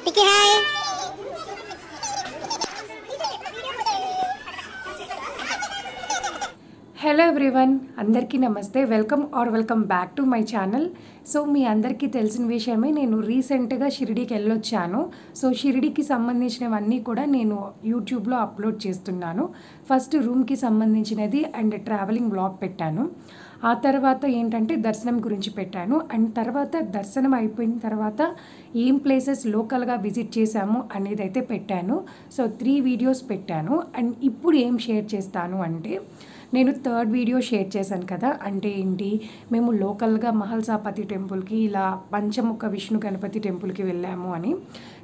టికి hi. Hello everyone, అందరికీ నమస్తే. Welcome back to my channel. So మీ అందరికీ తెలిసిన విషయమే, నేను రీసెంట్గా షిరిడీకి వెళ్ళొచ్చాను. సో షిరిడీకి సంబంధించినవన్నీ కూడా నేను యూట్యూబ్లో అప్లోడ్ చేస్తున్నాను. ఫస్ట్ రూమ్కి సంబంధించినది అండ్ ట్రావెలింగ్ బ్లాగ్ పెట్టాను. ఆ తర్వాత ఏంటంటే దర్శనం గురించి పెట్టాను. అండ్ తర్వాత దర్శనం అయిపోయిన తర్వాత ఏం ప్లేసెస్ లోకల్గా విజిట్ చేశాము అనేది అయితే పెట్టాను. సో 3 వీడియోస్ పెట్టాను. అండ్ ఇప్పుడు ఏం షేర్ చేస్తాను అంటే, నేను థర్డ్ వీడియో షేర్ చేశాను కదా, అంటే ఏంటి, మేము లోకల్గా మహల్సాపతి టెంపుల్కి, ఇలా పంచముఖ విష్ణు గణపతి టెంపుల్కి వెళ్ళాము అని.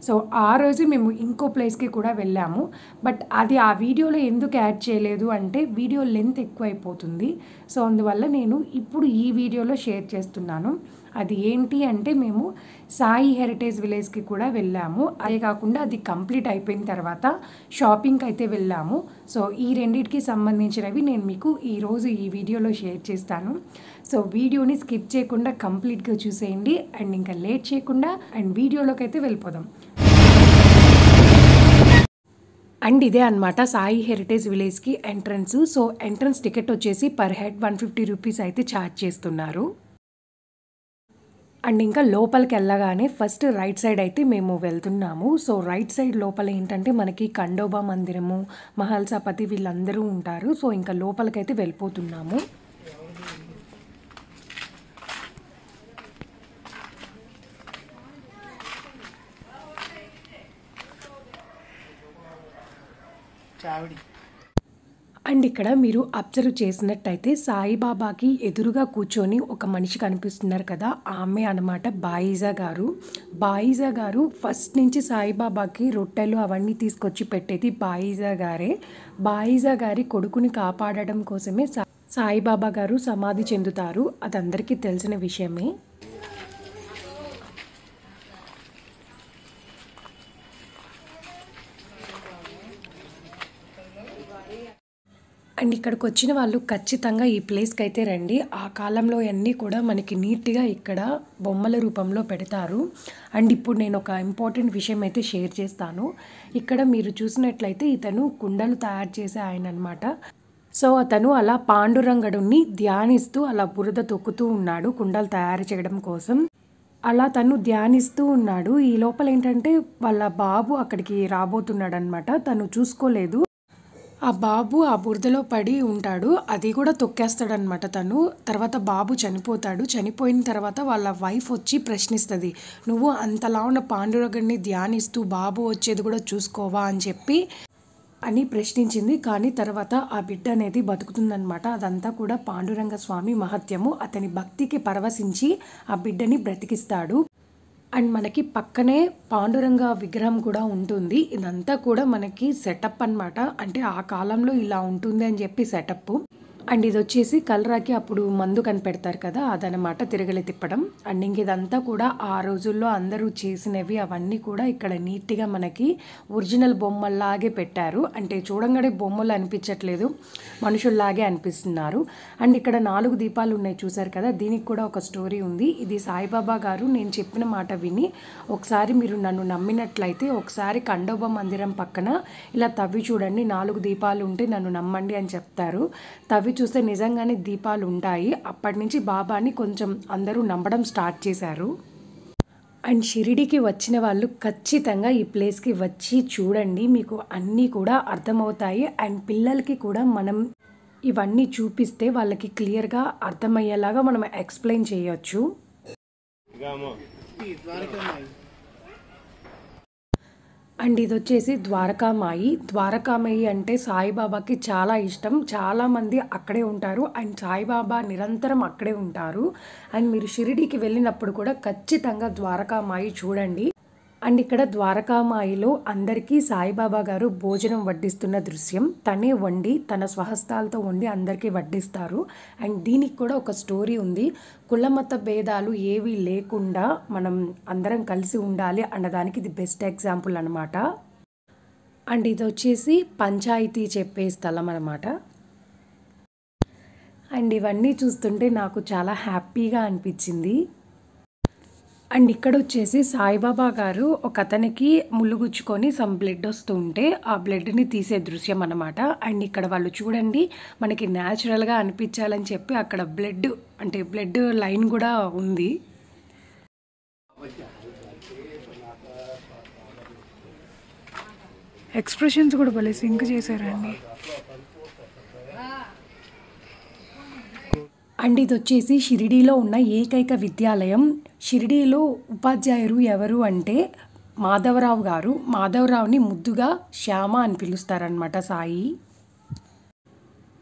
సో ఆ రోజు మేము ఇంకో ప్లేస్కి కూడా వెళ్ళాము. బట్ అది ఆ వీడియోలో ఎందుకు యాడ్ చేయలేదు అంటే, వీడియో లెంత్ ఎక్కువ అయిపోతుంది. సో అందువల్ల నేను ఇప్పుడు ఈ వీడియోలో షేర్ చేస్తున్నాను. అది ఏంటి అంటే, మేము సాయి హెరిటేజ్ విలేజ్కి కూడా వెళ్ళాము. అదే కాకుండా అది కంప్లీట్ అయిపోయిన తర్వాత షాపింగ్కి అయితే వెళ్ళాము. సో ఈ రెండింటికి సంబంధించినవి నేను మీకు ఈరోజు ఈ వీడియోలో షేర్ చేస్తాను. సో వీడియోని స్కిప్ చేయకుండా కంప్లీట్గా చూసేయండి. అండ్ ఇంకా లేట్ చేయకుండా అండ్ వీడియోలోకి అయితే వెళ్ళిపోదాం. అండ్ ఇదే అనమాట సాయి హెరిటేజ్ విలేజ్కి ఎంట్రన్స్. సో ఎంట్రన్స్ టికెట్ వచ్చేసి పర్ హెడ్ 150 రూపీస్ అయితే ఛార్జ్ చేస్తున్నారు. అండ్ ఇంకా లోపలికి వెళ్ళగానే ఫస్ట్ రైట్ సైడ్ అయితే మేము వెళ్తున్నాము. సో రైట్ సైడ్ లోపల ఏంటంటే మనకి ఖండోబా మందిరము, మహల్సాపతి వీళ్ళందరూ ఉంటారు. సో ఇంకా లోపలికైతే వెళ్ళిపోతున్నాము. అండ్ ఇక్కడ మీరు అబ్జర్వ్ చేసినట్టయితే సాయిబాబాకి ఎదురుగా కూర్చొని ఒక మనిషి కనిపిస్తున్నారు కదా, ఆమె అనమాట బాయిజా గారు. బాయిజా గారు ఫస్ట్ నుంచి సాయిబాబాకి రొట్టెలు అవన్నీ తీసుకొచ్చి పెట్టేది బాయిజా గారే. బాయిజా గారి కొడుకుని కాపాడడం కోసమే సాయిబాబా గారు సమాధి చెందుతారు. అది అందరికీ తెలిసిన విషయమే. అండ్ ఇక్కడికి వచ్చిన వాళ్ళు ఖచ్చితంగా ఈ ప్లేస్కి అయితే రండి. ఆ కాలంలో అన్నీ కూడా మనకి నీట్గా ఇక్కడ బొమ్మల రూపంలో పెడతారు. అండ్ ఇప్పుడు నేను ఒక ఇంపార్టెంట్ విషయం అయితే షేర్ చేస్తాను. ఇక్కడ మీరు చూసినట్లయితే ఇతను కుండలు తయారు చేసే ఆయన అనమాట. సో అతను అలా పాండురంగడుని ధ్యానిస్తూ అలా బురద తొక్కుతూ ఉన్నాడు కుండలు తయారు చేయడం కోసం. అలా తను ధ్యానిస్తూ ఉన్నాడు. ఈ లోపల ఏంటంటే వాళ్ళ బాబు అక్కడికి రాబోతున్నాడు అనమాట. తను చూసుకోలేదు. ఆ బాబు ఆ బురదలో పడి ఉంటాడు, అది కూడా తొక్కేస్తాడనమాట తను. తర్వాత బాబు చనిపోతాడు. చనిపోయిన తర్వాత వాళ్ళ వైఫ్ వచ్చి ప్రశ్నిస్తుంది, నువ్వు అంతలా ఉన్న పాండురంగడిని ధ్యానిస్తూ బాబు వచ్చేది కూడా చూసుకోవా అని ప్రశ్నించింది. కానీ తర్వాత ఆ బిడ్డ అనేది బతుకుతుందనమాట. అదంతా కూడా పాండురంగ స్వామి మహత్యము. అతని భక్తికి పరవశించి ఆ బిడ్డని బ్రతికిస్తాడు. అండ్ మనకి పక్కనే పాండురంగ విగ్రహం కూడా ఉంటుంది. ఇదంతా కూడా మనకి సెటప్ అనమాట. అంటే ఆ కాలంలో ఇలా ఉంటుంది అని చెప్పి సెటప్. అండ్ ఇది వచ్చేసి కలరాకి అప్పుడు మందు కనిపెడతారు కదా, అదనమాట తిరగలి తిప్పడం. అండ్ ఇంక ఇదంతా కూడా ఆ రోజుల్లో అందరూ చేసినవి. అవన్నీ కూడా ఇక్కడ నీట్గా మనకి ఒరిజినల్ బొమ్మల్లాగే పెట్టారు. అంటే చూడంగానే బొమ్మలు అనిపించట్లేదు, మనుషుల్లాగే అనిపిస్తున్నారు. అండ్ ఇక్కడ 4 దీపాలు ఉన్నాయి చూసారు కదా, దీనికి కూడా ఒక స్టోరీ ఉంది. ఇది సాయిబాబా గారు నేను చెప్పిన మాట విని, ఒకసారి మీరు నన్ను నమ్మినట్లయితే ఒకసారి ఖండోబా మందిరం పక్కన ఇలా తవ్వి చూడండి, 4 దీపాలు ఉంటే నన్ను నమ్మండి అని చెప్తారు. తవ్వి చూస్తే నిజంగానే దీపాలు ఉంటాయి. అప్పటి నుంచి బాబాని కొంచెం అందరూ నమ్మడం స్టార్ట్ చేశారు. అండ్ షిరిడీకి వచ్చిన వాళ్ళు ఖచ్చితంగా ఈ ప్లేస్కి వచ్చి చూడండి, మీకు అన్నీ కూడా అర్థమవుతాయి. అండ్ పిల్లలకి కూడా మనం ఇవన్నీ చూపిస్తే వాళ్ళకి క్లియర్గా అర్థమయ్యేలాగా మనం ఎక్స్ప్లెయిన్ చేయొచ్చు. అండ్ ఇది వచ్చేసి ద్వారకామాయి. ద్వారకామాయి అంటే సాయిబాబాకి చాలా ఇష్టం. చాలామంది అక్కడే ఉంటారు. అండ్ సాయిబాబా నిరంతరం అక్కడే ఉంటారు. అండ్ మీరు షిరిడీకి వెళ్ళినప్పుడు కూడా ఖచ్చితంగా ద్వారకామాయి చూడండి. అండ్ ఇక్కడ ద్వారకామాయిలో అందరికీ సాయిబాబా గారు భోజనం వడ్డిస్తున్న దృశ్యం. తనే వండి తన స్వహస్తాలతో వండి అందరికీ వడ్డిస్తారు. అండ్ దీనికి కూడా ఒక స్టోరీ ఉంది. కులమత భేదాలు ఏవి లేకుండా మనం అందరం కలిసి ఉండాలి అన్నదానికి ఇది బెస్ట్ ఎగ్జాంపుల్ అనమాట. అండ్ ఇది వచ్చేసి పంచాయతీ చెప్పే స్థలం అనమాట. అండ్ ఇవన్నీ చూస్తుంటే నాకు చాలా హ్యాపీగా అనిపించింది. అండ్ ఇక్కడ వచ్చేసి సాయిబాబా గారు ఒక అతనికి ముళ్ళు గుచ్చుకొని సమ్ బ్లడ్ వస్తూ ఉంటే ఆ బ్లడ్ని తీసే దృశ్యం అన్నమాట. అండ్ ఇక్కడ వాళ్ళు చూడండి మనకి న్యాచురల్గా అనిపించాలని చెప్పి అక్కడ బ్లడ్ లైన్ కూడా ఉంది. ఎక్స్ప్రెషన్స్ కూడా భలే సింక్ చేశారండి. అండ్ ఇది వచ్చేసి షిరిడీలో ఉన్న ఏకైక విద్యాలయం. షిరిడీలో ఉపాధ్యాయులు ఎవరు అంటే మాధవరావు గారు. మాధవరావుని ముద్దుగా శ్యామ అని పిలుస్తారనమాట సాయి.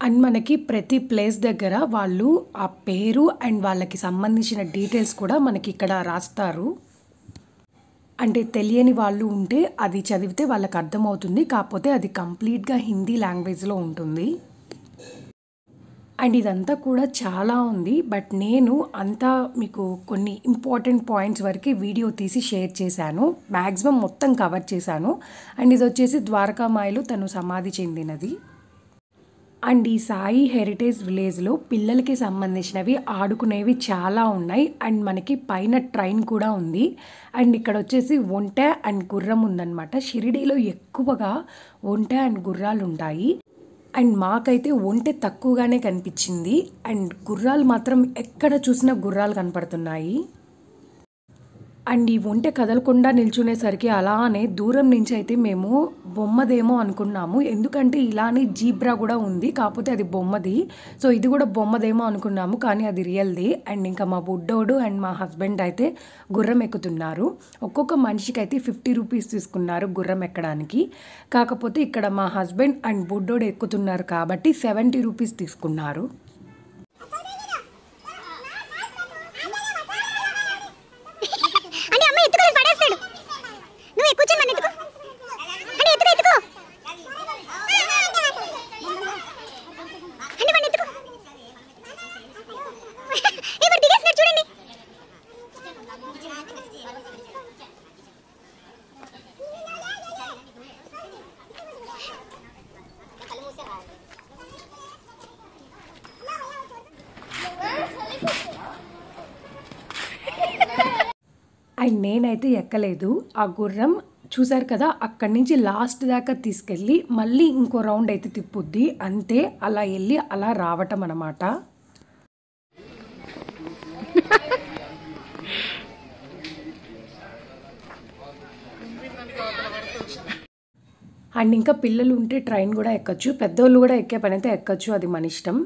అండ్ మనకి ప్రతి ప్లేస్ దగ్గర వాళ్ళు ఆ పేరు అండ్ వాళ్ళకి సంబంధించిన డీటెయిల్స్ కూడా మనకి ఇక్కడ రాస్తారు. అంటే తెలియని వాళ్ళు ఉంటే అది చదివితే వాళ్ళకి అర్థమవుతుంది, కాకపోతే అది కంప్లీట్గా హిందీ లాంగ్వేజ్లో ఉంటుంది. అండ్ ఇదంతా కూడా చాలా ఉంది, బట్ నేను అంతా మీకు కొన్ని ఇంపార్టెంట్ పాయింట్స్ వరకు వీడియో తీసి షేర్ చేశాను. మ్యాక్సిమం మొత్తం కవర్ చేశాను. అండ్ ఇది వచ్చేసి ద్వారకామాయిలో తను సమాధి చెందినది. అండ్ ఈ సాయి హెరిటేజ్ విలేజ్లో పిల్లలకి సంబంధించినవి ఆడుకునేవి చాలా ఉన్నాయి. అండ్ మనకి పైన ట్రైన్ కూడా ఉంది. అండ్ ఇక్కడ వచ్చేసి ఒంటె అండ్ గుర్రం ఉందన్నమాట. షిరిడీలో ఎక్కువగా ఒంటె అండ్ గుర్రాలు ఉంటాయి. అండ్ మాకైతే ఒంటె తక్కువగానే కనిపించింది. అండ్ గుర్రాలు మాత్రం ఎక్కడ చూసినా గుర్రాలు కనపడుతున్నాయి. అండ్ ఈ ఒంటె కదలకుండా నిల్చునేసరికి అలానే దూరం నుంచి అయితే మేము బొమ్మదేమో అనుకున్నాము. ఎందుకంటే ఇలానే జీబ్రా కూడా ఉంది, కాకపోతే అది బొమ్మది. సో ఇది కూడా బొమ్మదేమో అనుకున్నాము, కానీ అది రియల్ది. అండ్ ఇంకా మా బుడ్డోడు అండ్ మా హస్బెండ్ అయితే గుర్రం ఎక్కుతున్నారు. ఒక్కొక్క మనిషికి అయితే 50 రూపీస్ తీసుకున్నారు గుర్రం ఎక్కడానికి. కాకపోతే ఇక్కడ మా హస్బెండ్ అండ్ బుడ్డోడు ఎక్కుతున్నారు కాబట్టి 70 రూపీస్ తీసుకున్నారు. అండ్ నేనైతే ఎక్కలేదు. ఆ గుర్రం చూసారు కదా, అక్కడి నుంచి లాస్ట్ దాకా తీసుకెళ్ళి మళ్ళీ ఇంకో రౌండ్ అయితే తిప్పుద్ది. అంతే, అలా వెళ్ళి అలా రావటం అన్నమాట. అండ్ ఇంకా పిల్లలు ఉంటే ట్రైన్ కూడా ఎక్కచ్చు, పెద్దోళ్ళు కూడా ఎక్కే పని అయితే ఎక్కచ్చు, అది మన ఇష్టం.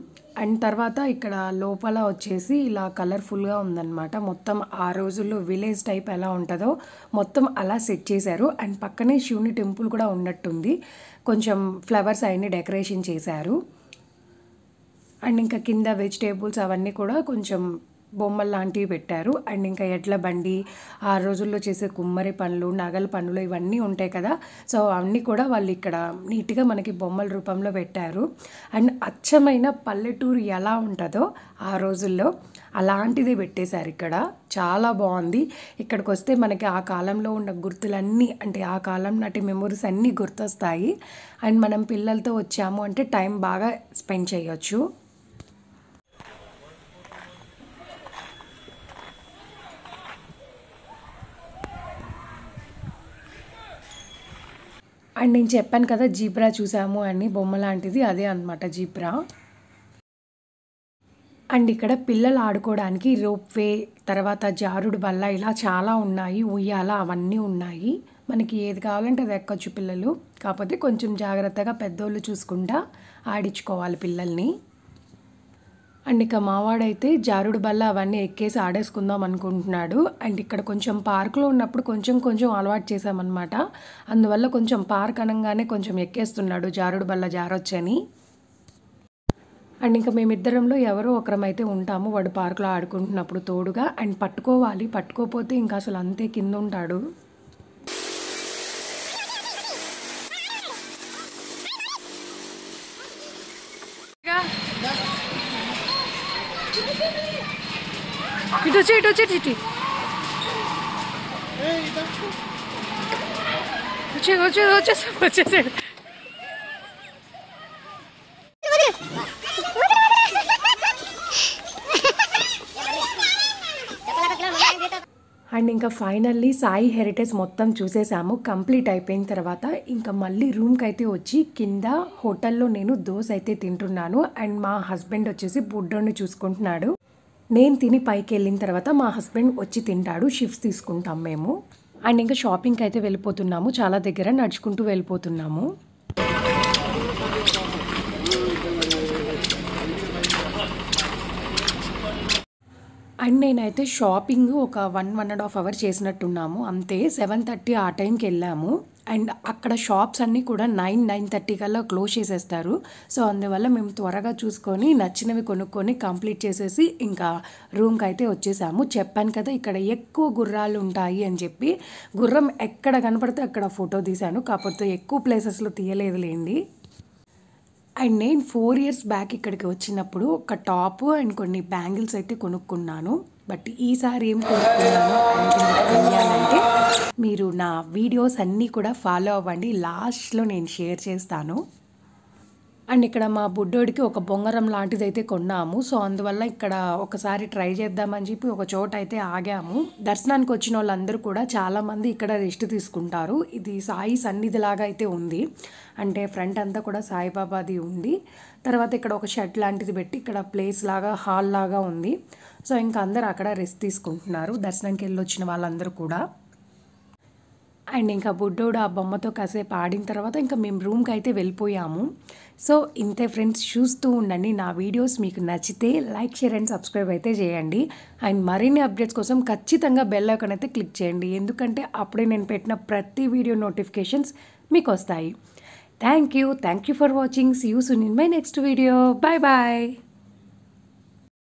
అండ్ తర్వాత ఇక్కడ లోపల వచ్చేసి ఇలా కలర్ఫుల్గా ఉందన్నమాట. మొత్తం ఆ రోజుల్లో విలేజ్ టైప్ ఎలా ఉంటుందో మొత్తం అలా సెట్ చేశారు. అండ్ పక్కనే శివుని టెంపుల్ కూడా ఉన్నట్టుంది. కొంచెం ఫ్లవర్స్ అవన్నీ డెకరేషన్ చేశారు. అండ్ ఇంకా కింద వెజిటేబుల్స్ అవన్నీ కూడా కొంచెం బొమ్మలు లాంటివి పెట్టారు. అండ్ ఇంకా ఎడ్ల బండి, ఆ రోజుల్లో చేసే కుమ్మరి పనులు, నగల పనులు ఇవన్నీ ఉంటాయి కదా, సో అవన్నీ కూడా వాళ్ళు ఇక్కడ నీట్గా మనకి బొమ్మల రూపంలో పెట్టారు. అండ్ అచ్చమైన పల్లెటూరు ఎలా ఉంటుందో ఆ రోజుల్లో అలాంటిదే పెట్టేశారు ఇక్కడ. చాలా బాగుంది. ఇక్కడికి వస్తే మనకి ఆ కాలంలో ఉన్న గుర్తులన్నీ, అంటే ఆ కాలం నాటి మెమొరీస్ అన్నీ గుర్తొస్తాయి. అండ్ మనం పిల్లలతో వచ్చాము అంటే టైం బాగా స్పెండ్ చేయొచ్చు. అండ్ నేను చెప్పాను కదా జీబ్రా చూసాము అని, బొమ్మ లాంటిది అదే అనమాట జీబ్రా. అండ్ ఇక్కడ పిల్లలు ఆడుకోవడానికి రోప్వే, తర్వాత జారుడు బల్ల, ఇలా చాలా ఉన్నాయి. ఉయ్యాల అవన్నీ ఉన్నాయి. మనకి ఏది కావాలంటే అది ఎక్కొచ్చు పిల్లలు. కాకపోతే కొంచెం జాగ్రత్తగా పెద్దోళ్ళు చూసుకుంటా ఆడించుకోవాలి పిల్లల్ని. అండ్ ఇక మావాడైతే జారుడు బల్ల అవన్నీ ఎక్కేసి ఆడేసుకుందాం అనుకుంటున్నాడు. అండ్ ఇక్కడ కొంచెం పార్కులో ఉన్నప్పుడు కొంచెం అలవాటు చేసామన్నమాట. అందువల్ల కొంచెం పార్క్ అనగానే కొంచెం ఎక్కేస్తున్నాడు, జారుడు బల్ల జారొచ్చని. అండ్ ఇంకా మేమిద్దరంలో ఎవరో ఒకరమైతే ఉంటాము వాడు పార్కులో ఆడుకుంటున్నప్పుడు తోడుగా. అండ్ పట్టుకోవాలి, పట్టుకోపోతే ఇంకా అసలు అంతే కింద ఉంటాడు. ఇటు వచ్చేసాడు. అండ్ ఇంకా ఫైనల్లీ సాయి హెరిటేజ్ మొత్తం చూసేసాము. కంప్లీట్ అయిపోయిన తర్వాత ఇంకా మళ్ళీ రూమ్కి అయితే వచ్చి కింద హోటల్లో నేను దోశ అయితే తింటున్నాను. అండ్ మా హస్బెండ్ వచ్చేసి బుడ్డోని చూసుకుంటున్నాడు. నేను తిని పైకి వెళ్ళిన తర్వాత మా హస్బెండ్ వచ్చి తింటాడు. షిఫ్ట్స్ తీసుకుంటాం మేము. అండ్ ఇంకా షాపింగ్కి అయితే వెళ్ళిపోతున్నాము. చాలా దగ్గర నడుచుకుంటూ వెళ్ళిపోతున్నాము. అండ్ నేనైతే షాపింగ్ ఒక 1.5 అవర్ చేసినట్టున్నాము అంతే. 7:30 ఆ టైంకి వెళ్ళాము. అండ్ అక్కడ షాప్స్ అన్నీ కూడా 9:30 కల్లా క్లోజ్ చేసేస్తారు. సో అందువల్ల మేము త్వరగా చూసుకొని నచ్చినవి కొనుక్కొని కంప్లీట్ చేసేసి ఇంకా రూమ్కి అయితే వచ్చేసాము. చెప్పాను కదా ఇక్కడ ఎక్కువ గుర్రాలు ఉంటాయి అని చెప్పి. గుర్రం ఎక్కడ కనపడితే అక్కడ ఫోటో తీశాను. కాకపోతే ఎక్కువ ప్లేసెస్లో తీయలేదులేండి. అండ్ నేను 4 ఇయర్స్ బ్యాక్ ఇక్కడికి వచ్చినప్పుడు ఒక టాప్ అండ్ కొన్ని బ్యాంగిల్స్ అయితే కొనుక్కున్నాను. బట్ ఈసారి ఏం కొనుక్కున్నాను అంటే మీరు నా వీడియోస్ అన్నీ కూడా ఫాలో అవ్వండి. లాస్ట్లో నేను షేర్ చేస్తాను. అండ్ ఇక్కడ మా బుడ్డోడికి ఒక బొంగరం లాంటిది అయితే కొన్నాము. సో అందువల్ల ఇక్కడ ఒకసారి ట్రై చేద్దామని చెప్పి ఒక చోట అయితే ఆగాము. దర్శనానికి వచ్చిన వాళ్ళందరూ కూడా చాలామంది ఇక్కడ రెస్ట్ తీసుకుంటారు. ఇది సాయి సన్నిధి లాగా అయితే ఉంది. అంటే ఫ్రంట్ అంతా కూడా సాయిబాబాది ఉంది. తర్వాత ఇక్కడ ఒక షెడ్ లాంటిది పెట్టి ఇక్కడ ప్లేస్ లాగా హాల్ లాగా ఉంది. సో ఇంకా అందరూ అక్కడ రెస్ట్ తీసుకుంటున్నారు దర్శనానికి వెళ్ళి వచ్చిన వాళ్ళందరూ కూడా. అండ్ ఇంకా బుడ్డోడు ఆ బొమ్మతో కాసేపు ఆడిన తర్వాత ఇంకా మేము రూమ్కి అయితే వెళ్ళిపోయాము. సో ఇంతే ఫ్రెండ్స్, చూస్తూ ఉండండి నా వీడియోస్. మీకు నచ్చితే లైక్, షేర్ అండ్ సబ్స్క్రైబ్ అయితే చేయండి. అండ్ మరిన్ని అప్డేట్స్ కోసం ఖచ్చితంగా బెల్ ఐకాన్ అయితే క్లిక్ చేయండి. ఎందుకంటే అప్పుడే నేను పెట్టిన ప్రతి వీడియో నోటిఫికేషన్స్ మీకు వస్తాయి. Thank you for watching. See you soon in my next video. Bye bye.